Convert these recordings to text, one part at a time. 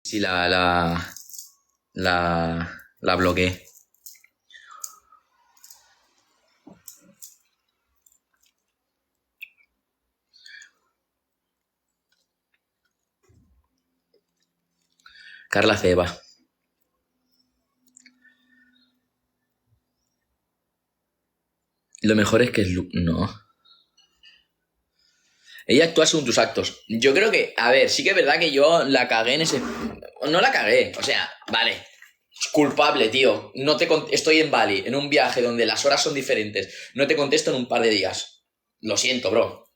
Sí, la bloqueé. Carla Ceba. Lo mejor es que es no. Ella actúa según tus actos. Yo creo que, a ver, sí que es verdad que yo la cagué en ese. No la cagué, o sea, vale. Es culpable, tío. No te Estoy en Bali, en un viaje donde las horas son diferentes. No te contesto en un par de días. Lo siento, bro.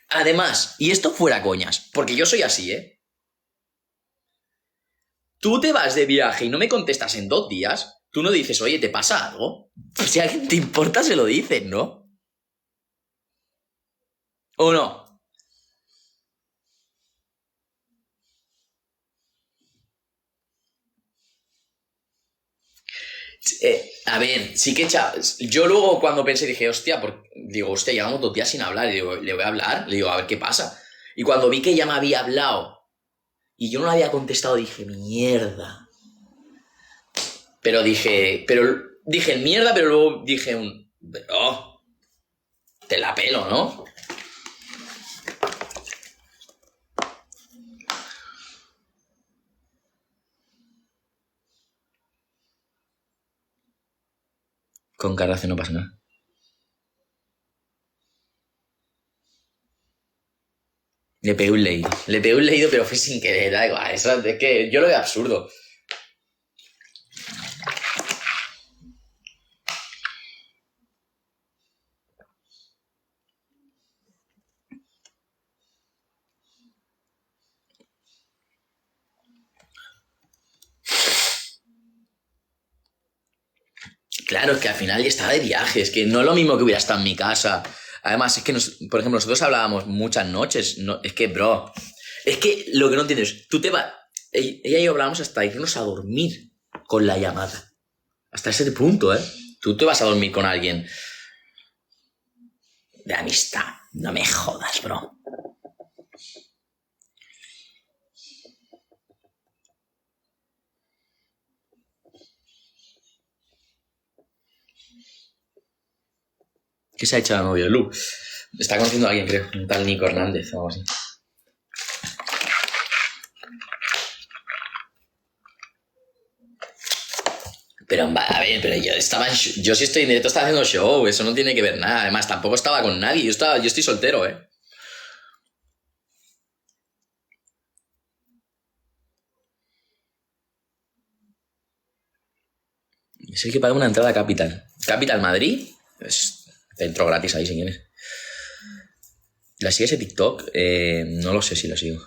Además, y esto fuera coñas, porque yo soy así, ¿eh? Tú te vas de viaje y no me contestas en 2 días, tú no dices, oye, ¿te pasa algo? Pues si a alguien te importa, se lo dicen, ¿no? ¿O no? A ver, sí que yo luego cuando pensé dije, hostia, digo, hostia, llevamos 2 días sin hablar, y digo, le voy a hablar, le digo, a ver qué pasa. Y cuando vi que ella me había hablado y yo no le había contestado, dije, mierda. Dije mierda, pero luego dije oh, te la pelo, ¿no? Con Carrace no pasa nada. Le pegué un leído, pero fue sin querer, da igual, eso es que yo lo veo absurdo. Claro, es que al final ya estaba de viaje, es que no es lo mismo que hubiera estado en mi casa. Además, es que, por ejemplo, nosotros hablábamos muchas noches. No, es que, bro, es que lo que no entiendes, tú te vas. Ella y yo hablábamos hasta irnos a dormir con la llamada. Hasta ese punto, ¿eh? Tú te vas a dormir con alguien de amistad. No me jodas, bro. ¿Qué se ha hecho la novia de Lu? Está conociendo a alguien, creo. Un tal Nico Hernández o algo así. Pero a ver, pero yo sí estoy en directo, estaba haciendo show, eso no tiene que ver nada. Además, tampoco estaba con nadie, yo estoy soltero, ¿eh? Es el que paga una entrada a Capital. Capital Madrid, te entro gratis ahí si quieres. ¿La sigues en TikTok? No lo sé si la sigo.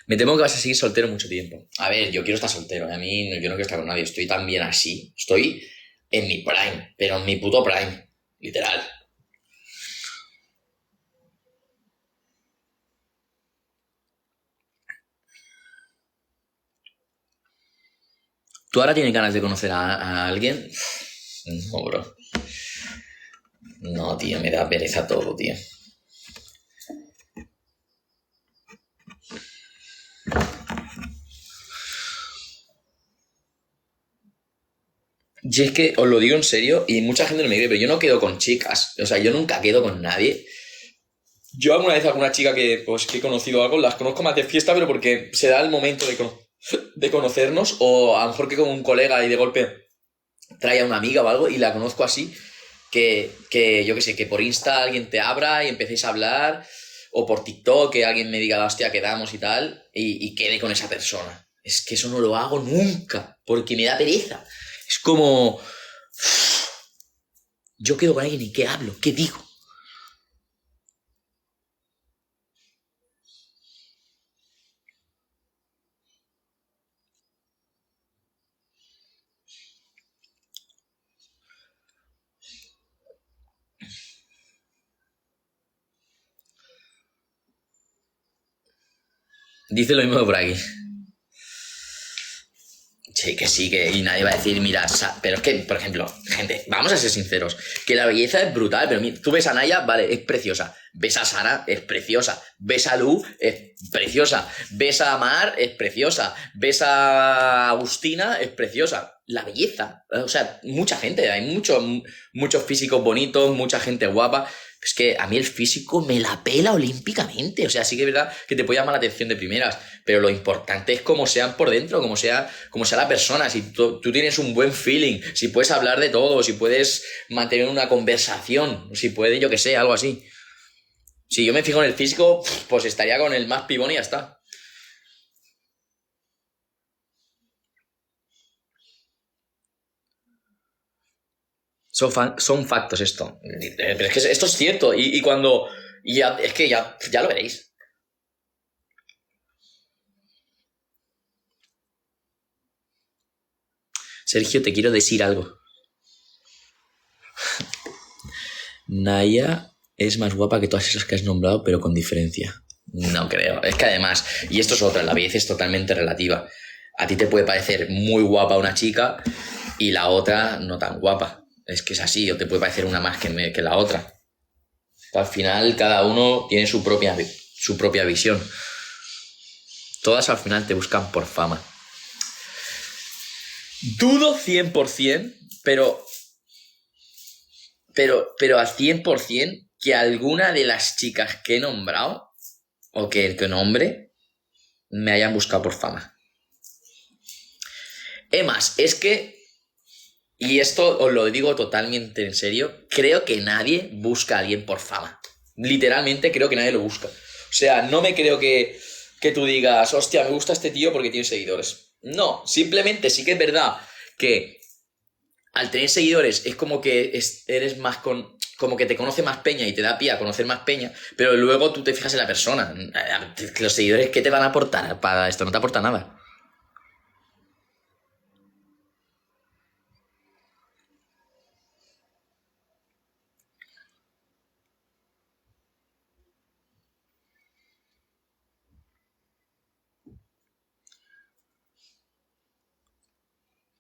Me temo que vas a seguir soltero mucho tiempo. A ver, yo quiero estar soltero, ¿eh? A mí yo no quiero estar con nadie, estoy tan bien así. Estoy en mi prime, pero en mi puto prime, literal. ¿Tú ahora tienes ganas de conocer a alguien? No, bro. No, tío, me da pereza todo, tío. Y es que os lo digo en serio, y mucha gente no me cree, pero yo no quedo con chicas. O sea, yo nunca quedo con nadie. Yo alguna vez alguna chica que he conocido algo, las conozco más de fiesta, pero porque se da el momento de conocernos, o a lo mejor que con un colega y de golpe trae a una amiga o algo y la conozco así, que yo qué sé, que por Insta alguien te abra y empecéis a hablar, o por TikTok que alguien me diga, hostia, quedamos y tal, y quede con esa persona. Es que eso no lo hago nunca, porque me da pereza. Es como, yo quedo con alguien y ¿qué hablo? ¿Qué digo? Dice lo mismo por aquí. Sí, y nadie va a decir, mira, pero es que, por ejemplo, gente, vamos a ser sinceros, que la belleza es brutal, pero tú ves a Naya, vale, es preciosa, ves a Sara, es preciosa, ves a Lu, es preciosa, ves a Mar, es preciosa, ves a Agustina, es preciosa. La belleza, o sea, mucha gente, hay muchos físicos bonitos, mucha gente guapa. Es que a mí el físico me la pela olímpicamente. O sea, sí que es verdad que te puede llamar la atención de primeras, pero lo importante es cómo sean por dentro, cómo sea la persona. Si tú tienes un buen feeling, si puedes hablar de todo, si puedes mantener una conversación, si puedes, yo que sé, algo así. Si yo me fijo en el físico, pues estaría con el más pibón y ya está. Son factos esto. Pero es que esto es cierto. Y cuando. Es que ya lo veréis. Sergio, te quiero decir algo. Naya es más guapa que todas esas que has nombrado, pero con diferencia. No creo. Es que además, y esto es otra, la belleza es totalmente relativa. A ti te puede parecer muy guapa una chica y la otra no tan guapa. Es que es así, o te puede parecer una más que la otra. Al final, cada uno tiene su propia visión. Todas al final te buscan por fama. Dudo 100%, pero al 100% que alguna de las chicas que he nombrado, o que nombre, me hayan buscado por fama. Es más, es que, y esto os lo digo totalmente en serio, creo que nadie busca a alguien por fama. Literalmente creo que nadie lo busca. O sea, no me creo que tú digas, hostia, me gusta este tío porque tiene seguidores. No, simplemente sí que es verdad que al tener seguidores es como que eres más como que te conoce más peña y te da pie a conocer más peña, pero luego tú te fijas en la persona. Los seguidores, ¿qué te van a aportar para esto? No te aporta nada.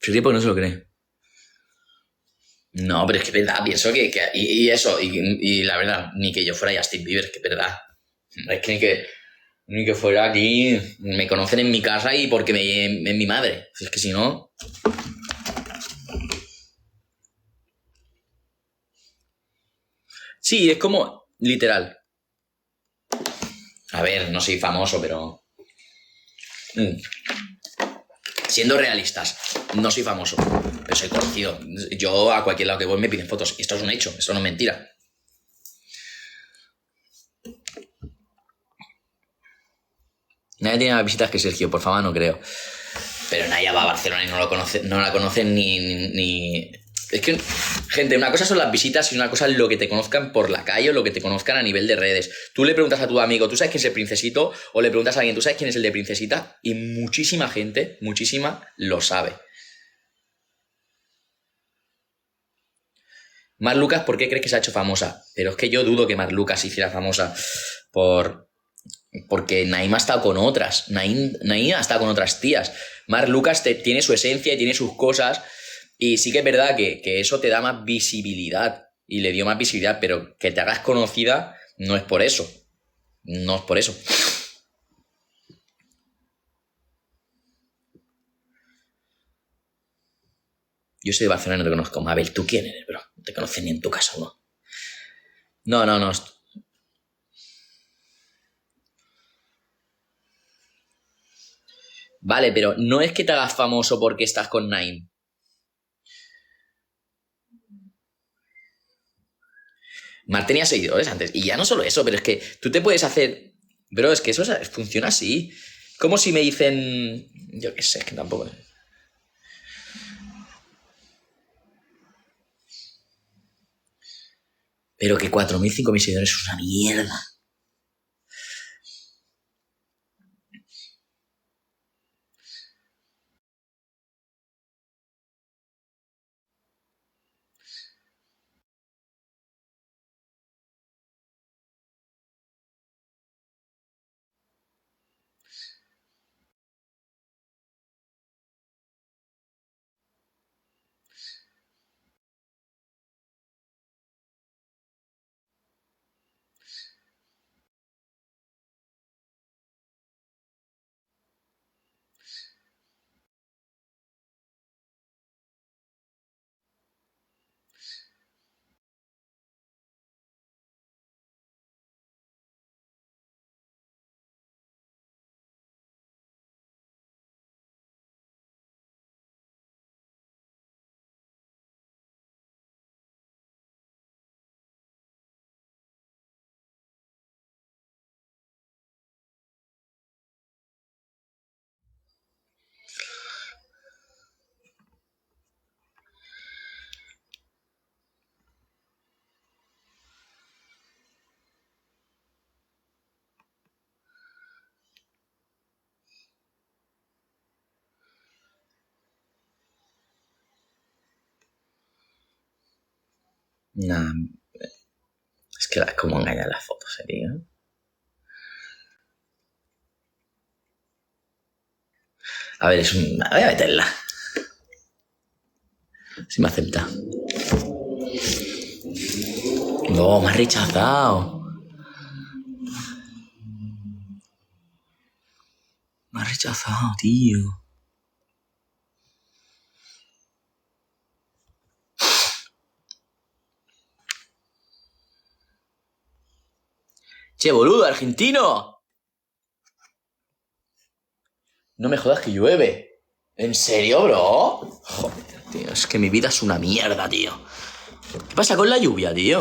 Fíjate porque no se lo cree. No, pero es que es verdad, pienso y eso, y la verdad, ni que yo fuera Justin Bieber, que es verdad. Es que ni que fuera aquí, me conocen en mi casa y porque es mi madre. Es que si no. Sí, es como literal. A ver, no soy famoso, pero. mm, Siendo realistas, no soy famoso, pero soy conocido. Yo a cualquier lado que voy me piden fotos. Y esto es un hecho, esto no es mentira. Nadie tiene más visitas que Sergio, por fama no creo. Pero nadie va a Barcelona y no lo conoce, no la conocen ni. Es que, gente, una cosa son las visitas y una cosa es lo que te conozcan por la calle o lo que te conozcan a nivel de redes. Tú le preguntas a tu amigo, ¿tú sabes quién es el Princesito? O le preguntas a alguien, ¿tú sabes quién es el de Princesita? Y muchísima gente, muchísima, lo sabe. Mar Lucas, ¿por qué crees que se ha hecho famosa? Pero es que yo dudo que Mar Lucas se hiciera famosa por, porque Naim ha estado con otras. Naim ha estado con otras tías. Mar Lucas tiene su esencia y tiene sus cosas. Y sí que es verdad que eso te da más visibilidad. Y le dio más visibilidad, pero que te hagas conocida no es por eso. No es por eso. Yo soy de Barcelona y no te conozco. Mabel, ¿tú quién eres, bro? No te conoces ni en tu casa, ¿no? No, no, no. Vale, pero no es que te hagas famoso porque estás con Naim. Mar tenía seguidores antes. Y ya no solo eso, pero es que tú te puedes hacer. Bro, es que eso funciona así. Como si me dicen. Yo qué sé, es que tampoco. Pero que 4.000 5.000 seguidores es una mierda. Nah, es que cómo engañan las fotos, tío. A ver, voy a meterla. Si me acepta. No, me has rechazado. Me has rechazado, tío. Che, boludo, argentino. No me jodas que llueve. ¿En serio, bro? Joder, tío, es que mi vida es una mierda, tío. ¿Qué pasa con la lluvia, tío?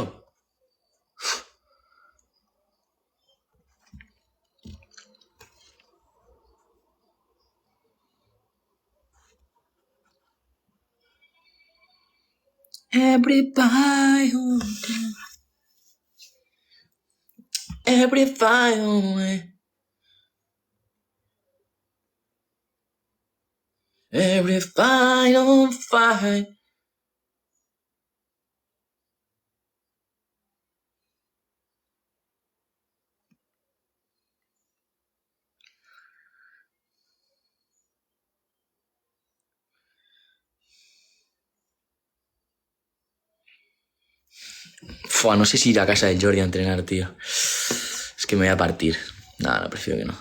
Everybody, everybody, everybody on fire. Fua, no sé si ir a casa de Jordi a entrenar, tío. Es que me voy a partir. Nada, no, prefiero que no.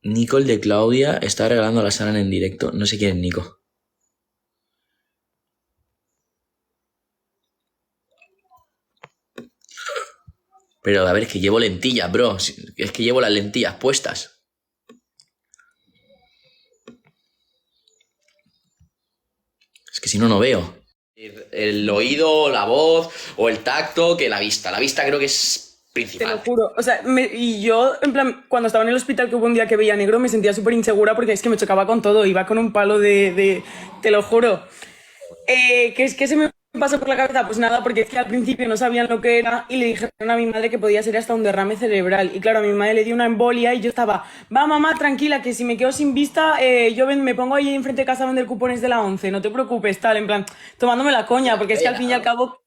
Nicole de Claudia está regalando a la Sara en directo. No sé quién es Nico. Pero a ver, es que llevo lentillas, bro. Es que llevo las lentillas puestas. Es que si no, no veo. El oído, la voz o el tacto que la vista. La vista creo que es Te principal. lo juro. O sea, y yo, en plan, cuando estaba en el hospital, que hubo un día que veía negro, me sentía súper insegura porque es que me chocaba con todo. Iba con un palo te lo juro. ¿Qué es que se me pasó por la cabeza? Pues nada, porque es que al principio no sabían lo que era y le dijeron a mi madre que podía ser hasta un derrame cerebral. Y claro, a mi madre le dio una embolia y yo estaba, va mamá, tranquila, que si me quedo sin vista, me pongo ahí enfrente de casa a vender cupones de la 11, no te preocupes, tal, en plan, tomándome la coña, porque es que al fin y al cabo,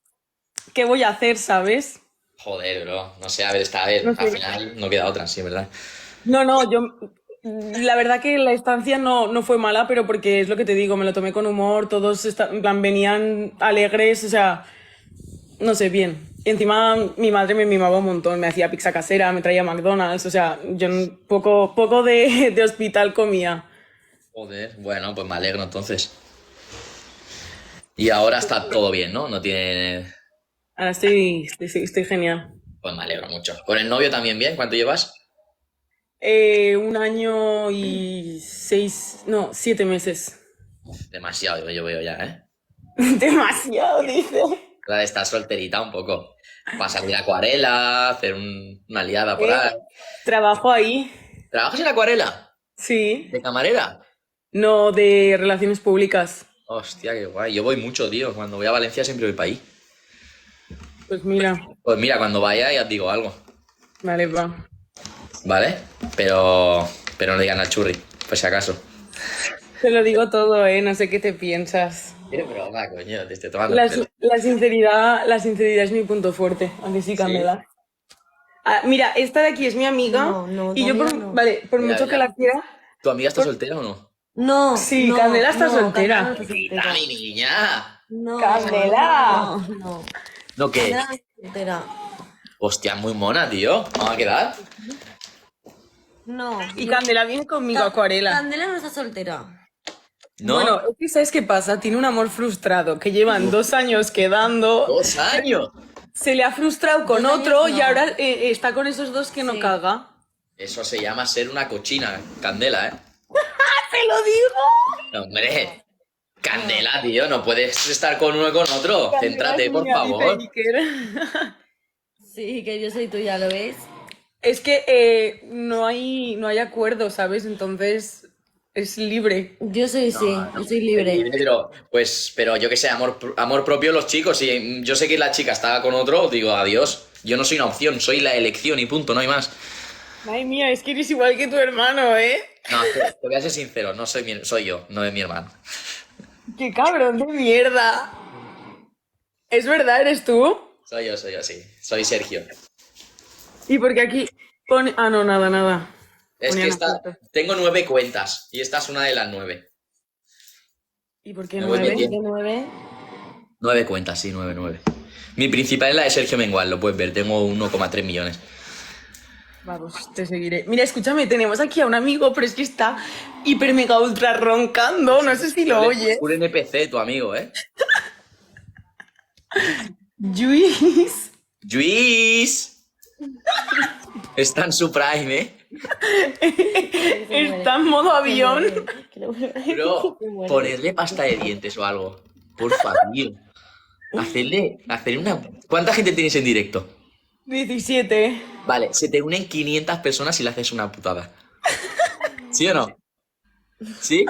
¿qué voy a hacer, sabes? Joder, bro. No sé, a ver, a ver. No Al sé. final no queda otra, sí, ¿verdad? No, la verdad que la estancia no fue mala, pero porque es lo que te digo, me lo tomé con humor, todos en plan, venían alegres, o sea, no sé, bien. Y encima mi madre me mimaba un montón, me hacía pizza casera, me traía McDonald's, o sea, yo poco de hospital comía. Joder, bueno, pues me alegro entonces. Y ahora está todo bien, ¿no? No tiene... Ahora estoy genial. Pues me alegro mucho. ¿Con el novio también bien? ¿Cuánto llevas? 1 año y 7 meses. Demasiado, yo veo ya, ¿eh? Demasiado, dice. La de estar solterita un poco. Para salir a acuarela, hacer una liada por ahí. Trabajo ahí, ¿Trabajas en acuarela? sí. ¿De camarera? No, de relaciones públicas. Hostia, qué guay. Yo voy mucho, tío. Cuando voy a Valencia siempre voy para ahí. Pues mira, Pues mira, cuando vaya ya os digo algo, vale, va. ¿vale? Pero no digan al churri, por si acaso. Te lo digo todo, ¿eh? No sé qué te piensas. Qué broma, coño, te estoy tomando el pelo. La sinceridad es mi punto fuerte, aunque sí, ¿Sí? Candela. Ah, mira, esta de aquí es mi amiga No, y yo todavía no. vale, por Mira, mucho que mira. la quiera, ¿Tu amiga está soltera o no? No, sí, no, Candela está no, soltera. Candela no está Quita, soltera. mi niña. No, ¡Candela! no. ¿No qué? Candela no está soltera. Hostia, muy mona, tío. ¿Vamos a quedar? No. Y Candela viene conmigo a acuarela. Candela no está soltera. ¿No? Bueno, es que ¿sabes qué pasa? Tiene un amor frustrado, que llevan 2 años quedando, 2 años. se le ha frustrado con 2 años otro no. y ahora está con esos dos que no Sí. caga. Eso se llama ser una cochina, Candela, ¿eh? ¡Te lo digo! No, hombre, Candela, tío, no puedes estar con uno y con otro. Candela Céntrate, es por mía, dice favor. Iker. Sí, que yo soy tuya, ¿lo ves? Es que no hay acuerdo, ¿sabes? Entonces es libre. Yo soy, sí, yo soy libre. Pero yo que sé, amor propio los chicos. Si yo sé que la chica está con otro, digo adiós. Yo no soy una opción, soy la elección y punto, no hay más. Ay mía, es que eres igual que tu hermano, ¿eh? No, te voy a ser sincero, no soy yo, no es mi hermano. ¡Qué cabrón de mierda! ¿Es verdad? ¿Eres tú? Soy yo, sí. Soy Sergio. ¿Y por qué aquí pone...? Ah, no, nada, nada. Es que Ponían acierto. tengo 9 cuentas y esta es una de las 9. ¿Y por qué Me voy 9? metiendo. ¿Qué 9? 9 cuentas, sí, 9. Mi principal es la de Sergio Mengual, lo puedes ver, tengo 1,3 millones. Vamos, te seguiré. Mira, escúchame, tenemos aquí a un amigo, pero es que está hiper mega ultra roncando. No sé si lo oyes. Un NPC, tu amigo, ¿eh? Luis. ¡Luis! Está en su prime, ¿eh? Está en modo avión. Bro, ponerle pasta de dientes o algo. Porfa, tío. Hacerle una... ¿Cuánta gente tienes en directo? 17. Vale, se te unen 500 personas y le haces una putada. ¿Sí o no? ¿Sí?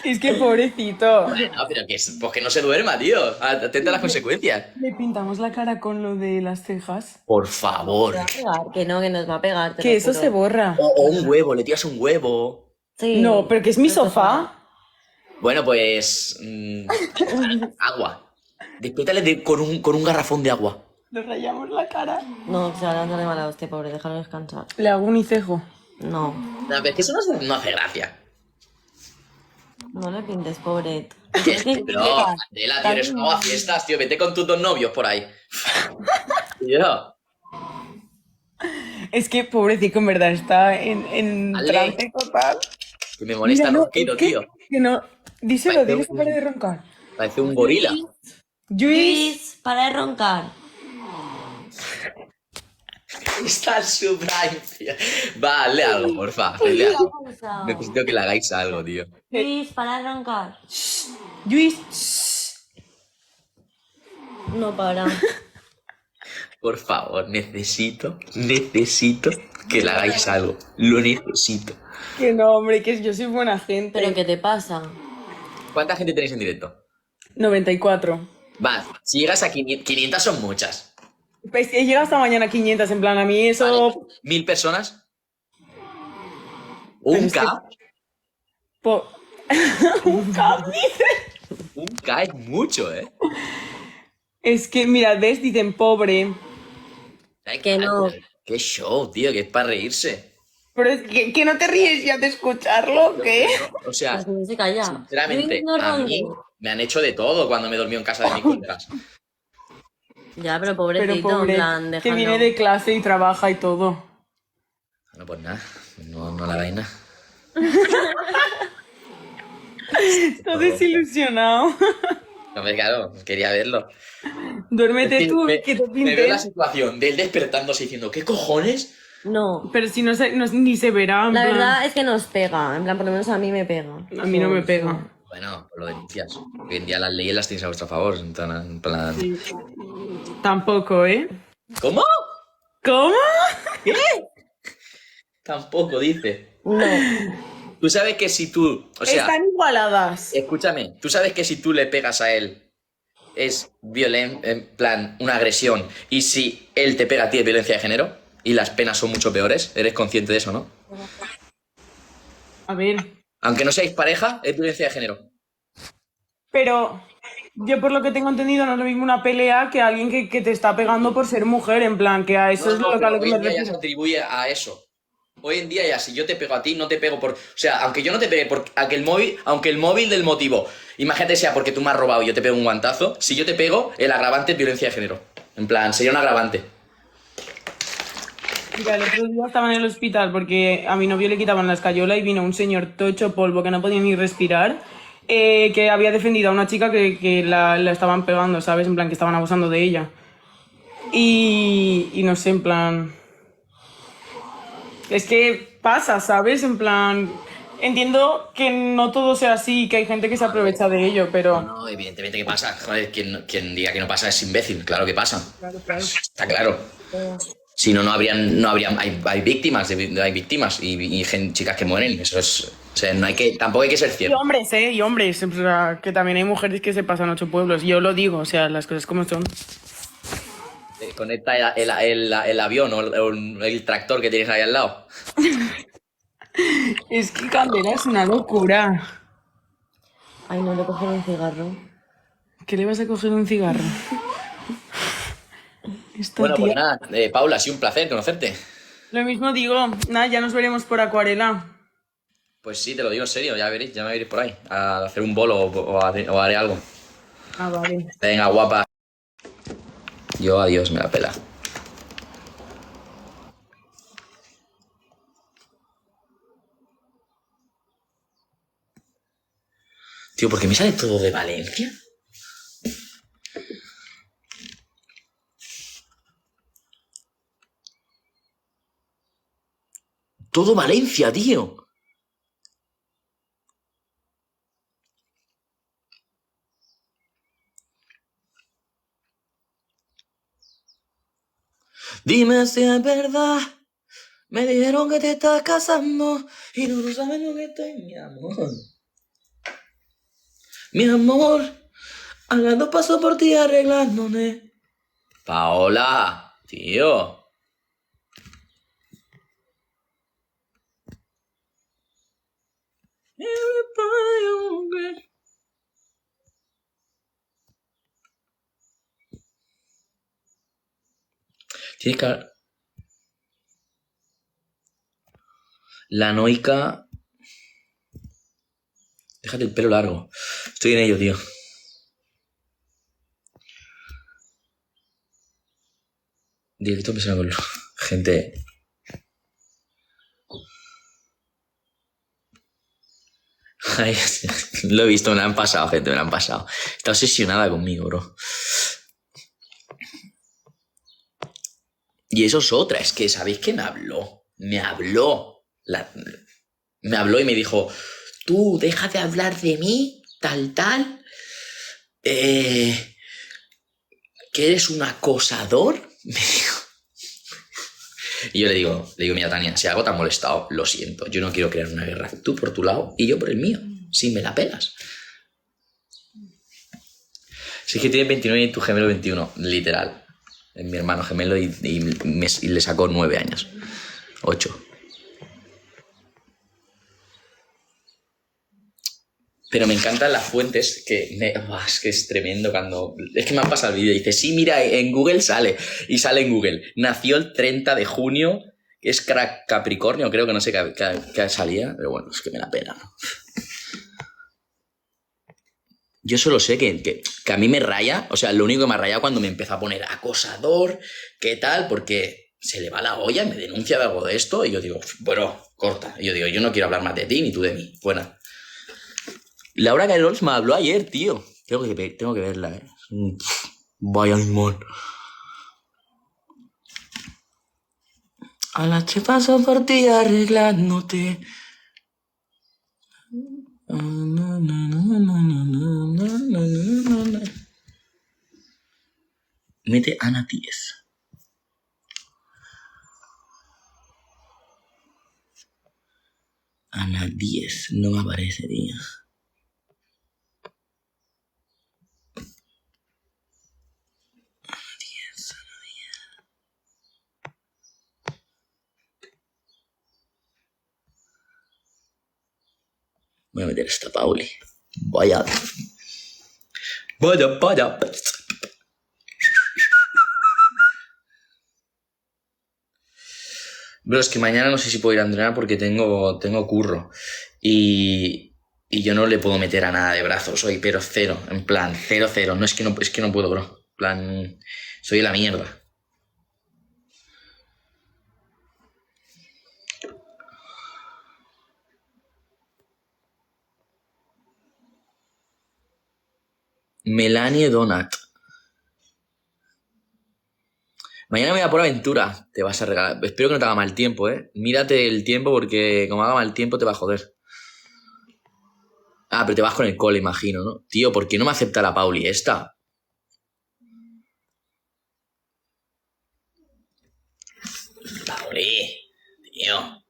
Es que pobrecito. No, pero pues que no se duerma, tío. Atenta a las consecuencias. Le pintamos la cara con lo de las cejas. Por favor. Que no, que nos va a pegar. te Que lo eso juro. se borra. O un huevo, le tiras un huevo. Sí. No, pero que es mi sofá. Bueno, pues... agua. Despiértale con un garrafón de agua. Le rayamos la cara. No, que se va a levantar de mala hostia, pobre, déjalo descansar. Le hago un icejo. No, No, pero es que eso no hace gracia. no le pintes, pobre. No, Candela, tío, eres una fiestas, tío. Vete con tus 2 novios por ahí. Tío. Es que pobrecito, en verdad, está en Ale. trance total. Que me molesta Mira, no, Ronquito, es que- tío. que no. Díselo, Parece dile que pare de roncar. Parece un gorila. Luis. Luis, para de roncar. Está en su prime, tío. Va, hazle algo, porfa. Hazle algo. Necesito que le hagáis algo, tío. Luis, para de roncar. Luis. No para. Por favor, necesito que le hagáis algo. Lo necesito. Que no, hombre, que yo soy buena gente. ¿Pero qué te pasa? ¿Cuánta gente tenéis en directo? 94. Va, si llegas a 500 son muchas. Pues he llegado hasta mañana a 500, en plan, a mí eso... Vale. ¿1000 personas? Pero ¿Un es que- K? po- Un cambio. Un K es mucho, ¿eh? Es que, mira, ves, dicen pobre. Ay, Que no. Qué show, tío, que es para reírse. Pero es que no te ríes ya de escucharlo, ¿qué? O sea, Pues no se calla. sinceramente, Luis, no a mí ronques. me han hecho de todo cuando me dormí en casa de mis colegas. Ya, pero Pero pobrecito, pobre, en plan, que déjalo. viene de clase y trabaja y todo. Bueno, pues nada, no la veis nada. Todo desilusionado. No me claro, quería verlo. Duérmete tú, me, que te me veo la pintes. situación de él despertándose diciendo, ¿qué cojones? No. Pero si no, ni se verá. en La plan, verdad es que nos pega. En plan, por lo menos a mí me pega. A mí no me pega. Bueno, pues lo denuncias. Hoy en día las leyes las tienes a vuestro favor. En plan... Tampoco, ¿eh? ¿Cómo? ¿Cómo? Tampoco, dice. No. Tú sabes que si tú... O sea, Están igualadas. escúchame. Tú sabes que si tú le pegas a él es en plan, una agresión. Y si él te pega a ti es violencia de género y las penas son mucho peores. Eres consciente de eso, ¿no? A ver, Aunque no seáis pareja, es violencia de género. pero yo por lo que tengo entendido no es lo mismo una pelea que alguien que te está pegando por ser mujer, en plan, que a eso No, es no, lo que, a pero lo que hoy me en día ya se refiero. atribuye a eso. Hoy en día ya, si yo te pego a ti, no te pego por... O sea, aunque yo no te pegue por... Aunque el móvil del motivo, imagínate sea porque tú me has robado y yo te pego un guantazo, si yo te pego, el agravante es violencia de género. En plan, sería un agravante. Mira, el otro día estaba en el hospital porque a mi novio le quitaban la escayola y vino un señor tocho polvo que no podía ni respirar, que había defendido a una chica que la estaban pegando, ¿sabes? En plan, que estaban abusando de ella. Y no sé, en plan... Es que pasa, ¿sabes? En plan... Entiendo que no todo sea así, que hay gente que se aprovecha de ello, pero... No, evidentemente que pasa. Joder, quien diga que no pasa es imbécil. Claro que pasa. Claro, claro. Está claro. Si no, no habrían... Hay víctimas, hay víctimas y chicas que mueren. Eso es... O sea, tampoco hay que ser Y ciego. hombres, ¿eh? Y hombres. O sea, que también hay mujeres que se pasan 8 pueblos. Yo lo digo, o sea, las cosas como son. Conecta el avión o el tractor que tienes ahí al lado. Es que Candela es una locura. Ay, no le coger un cigarro. ¿Qué le vas a coger un cigarro? Esta Bueno, pues tía. nada, Paula, ha sido un placer conocerte. Lo mismo digo, nada, ya nos veremos por Acuarela. Pues sí, te lo digo en serio, ya veréis, ya me veréis por ahí. A hacer un bolo o haré algo. Ah, vale. Venga, guapa. Yo adiós, me la pela. Tío, ¿por qué me sale todo de Valencia? Todo Valencia, tío. Dime si es verdad. Me dijeron que te estás casando y no sabes lo que estoy, mi amor. Mi amor, hablando paso por ti arreglándome. Paola, tío. Tienes que... La noica... Déjate el pelo largo. Estoy en ello, tío. Directo empezando con gente. Ay, lo he visto, me la han pasado, gente, me la han pasado. Está obsesionada conmigo, bro. Y eso es otra, es que, ¿sabéis qué me habló? Me habló. Me habló y me dijo, tú, deja de hablar de mí, tal. Que eres un acosador. Me dijo. Y yo le digo, mira, Tania, si algo te ha molestado, lo siento. Yo no quiero crear una guerra. Tú por tu lado y yo por el mío. Si me la pelas. Si es que tiene 29 y tu gemelo 21, literal. Es mi hermano gemelo y le sacó 9 años. 8. Pero me encantan las fuentes es que es tremendo cuando... Es que me han pasado el vídeo y dice, sí, mira, en Google sale. Y sale en Google. Nació el 30 de junio, es Capricornio, creo que no sé qué salía, pero bueno, es que me la pena, ¿no? Yo solo sé que a mí me raya, o sea, lo único que me ha rayado cuando me empezó a poner acosador, qué tal, porque se le va la olla, me denuncia de algo de esto y yo digo, bueno, corta. Y yo digo, yo no quiero hablar más de ti ni tú de mí. Buena. Laura Carols me habló ayer, tío. Tengo que verla, ¿eh? Vaya animal. A las 3 paso por ti arreglándote. Mete Ana 10. Ana 10. No me aparece, tío. Voy a meter esta Pauli. Vaya. Pero es que mañana no sé si puedo ir a entrenar porque tengo curro. Y yo no le puedo meter a nada de brazos hoy, pero cero. En plan, cero. No, es que no puedo, bro. En plan, soy la mierda. Melanie Donat. Mañana me voy a por aventura. Te vas a regalar. Espero que no te haga mal tiempo, ¿eh? Mírate el tiempo porque como haga mal tiempo te va a joder. Ah, pero te vas con el cole, imagino, ¿no? Tío, ¿por qué no me acepta la Pauli esta? Pauli, tío.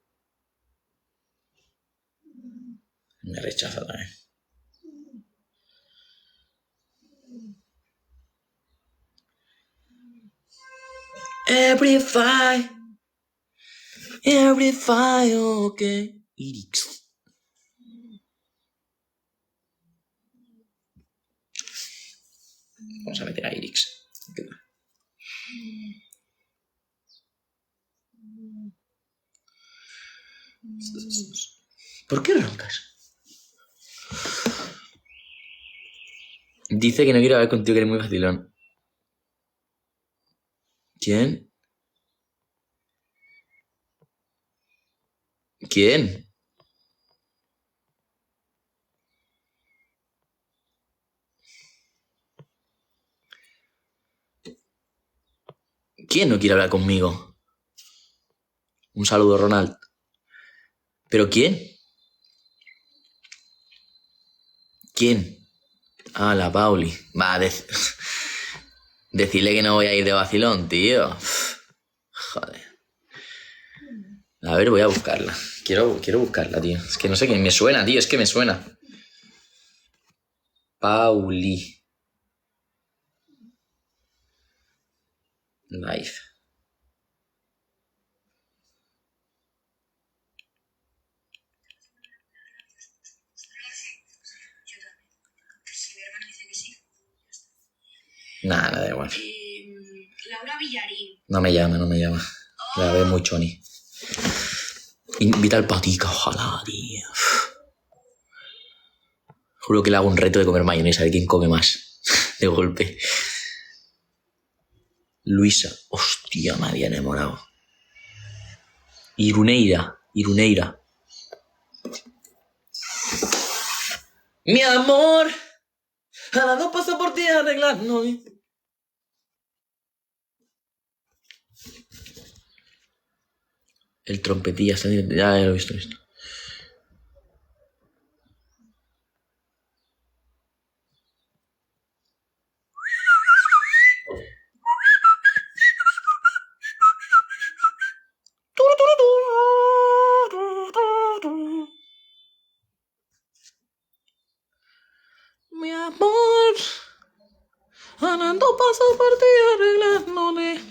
Me rechaza también. Every fight, okay. Irix. Vamos a meter a Irix. ¿Por qué roncas? Dice que no quiere hablar contigo, que eres muy vacilón. ¿Quién? ¿Quién? ¿Quién no quiere hablar conmigo? Un saludo, Ronald. ¿Pero quién? ¿Quién? Ah, la Pauli. Va, decirle que no voy a ir de vacilón, tío. Joder. A ver, voy a buscarla. Quiero buscarla, tío. Es que no sé quién me suena, tío. Es que me suena. Pauli. Live. Nada, da igual. Laura Villarín. No me llama. La veo muy choni. Invita al patica, ojalá, tío. Juro que le hago un reto de comer mayonesa, de quién come más. De golpe. Luisa. Hostia, me había enamorado. Iruneira. Mi amor, a las 2 paso por ti a arreglarnos. El trompetilla, ya lo he visto. Mi amor, a las 2 paso por ti arreglándome.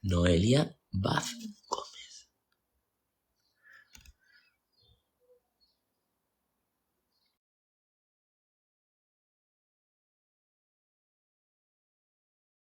Noelia Baz.